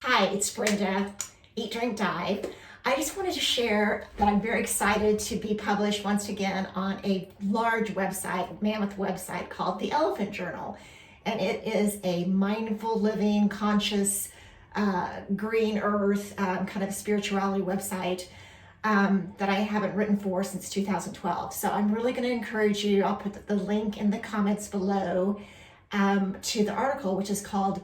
Hi, it's Brenda, Eat, Drink, Dive. I just wanted to share that I'm very excited to be published once again on a large website, mammoth website called The Elephant Journal. And it is a mindful living, conscious, green earth kind of spirituality website that I haven't written for since 2012. So I'm really going to encourage you. I'll put the link in the comments below to the article, which is called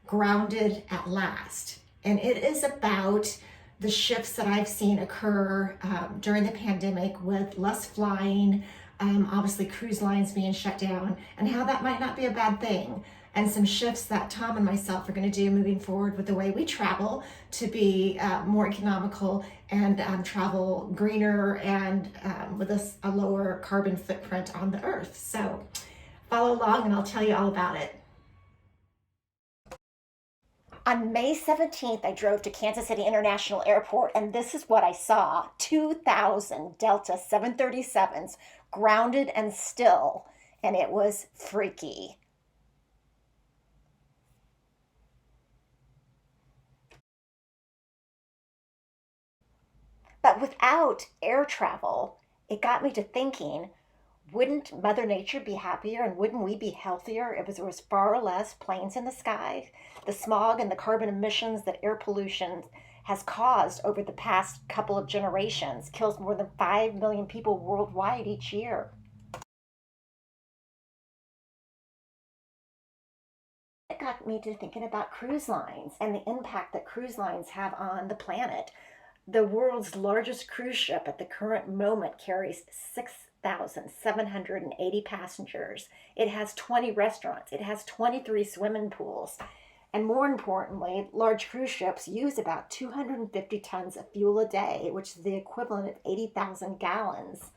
Grounded at Last. And it is about the shifts that I've seen occur during the pandemic with less flying, obviously cruise lines being shut down, and how that might not be a bad thing. And some shifts that Tom and myself are going to do moving forward with the way we travel to be more economical and travel greener and with a lower carbon footprint on the earth. So follow along and I'll tell you all about it. On May 17th, I drove to Kansas City International Airport, and this is what I saw. 2,000 Delta 737s grounded and still, and it was freaky. But without air travel, it got me to thinking, wouldn't Mother Nature be happier and wouldn't we be healthier if there was far less planes in the sky? The smog and the carbon emissions that air pollution has caused over the past couple of generations kills more than 5 million people worldwide each year. It got me to thinking about cruise lines and the impact that cruise lines have on the planet. The world's largest cruise ship at the current moment carries 6,780 passengers. It has 20 restaurants. It has 23 swimming pools. And more importantly, large cruise ships use about 250 tons of fuel a day, which is the equivalent of 80,000 gallons.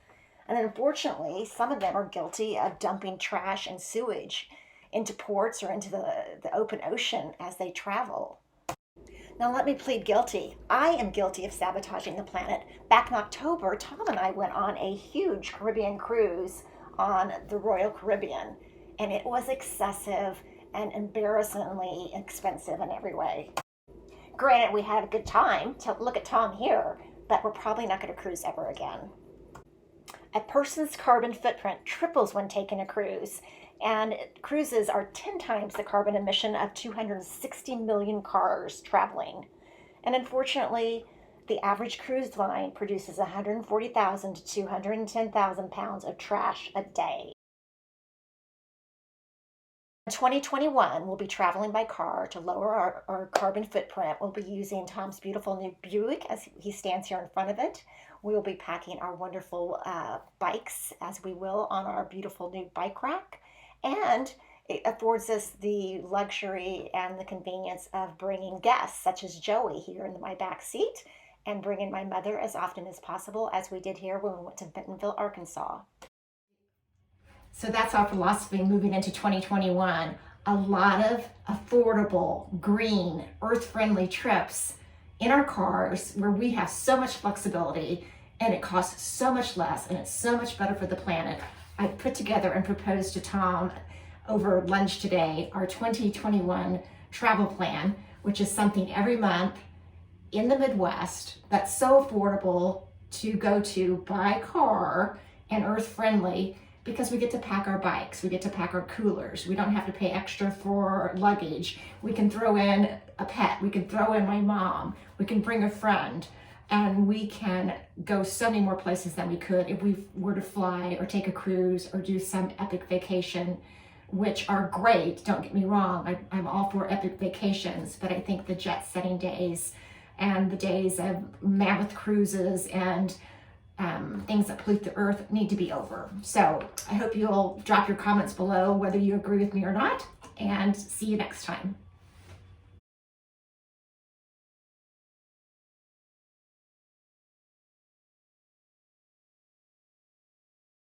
And unfortunately, some of them are guilty of dumping trash and sewage into ports or into the open ocean as they travel. Now let me plead guilty. I am guilty of sabotaging the planet. Back in October, Tom and I went on a huge Caribbean cruise on the Royal Caribbean, and it was excessive and embarrassingly expensive in every way. Granted, we had a good time. Look at Tom here, but we're probably not going to cruise ever again. A person's carbon footprint triples when taking a cruise, and cruises are 10 times the carbon emission of 260 million cars traveling. And unfortunately, the average cruise line produces 140,000 to 210,000 pounds of trash a day. In 2021, we'll be traveling by car to lower our carbon footprint. We'll be using Tom's beautiful new Buick as he stands here in front of it. We will be packing our wonderful bikes as we will on our beautiful new bike rack. And it affords us the luxury and the convenience of bringing guests, such as Joey here in my back seat, and bringing my mother as often as possible, as we did here when we went to Bentonville, Arkansas. So that's our philosophy moving into 2021. A lot of affordable, green, earth-friendly trips in our cars where we have so much flexibility and it costs so much less and it's so much better for the planet. I put together and proposed to Tom over lunch today our 2021 travel plan, which is something every month in the Midwest that's so affordable to go to by car and earth-friendly, because we get to pack our bikes, we get to pack our coolers, we don't have to pay extra for luggage, we can throw in a pet, we can throw in my mom, we can bring a friend, and we can go so many more places than we could if we were to fly or take a cruise or do some epic vacation, which are great, don't get me wrong. I'm all for epic vacations, but I think the jet-setting days and the days of mammoth cruises and things that pollute the earth need to be over. So I hope you'll drop your comments below whether you agree with me or not, and see you next time.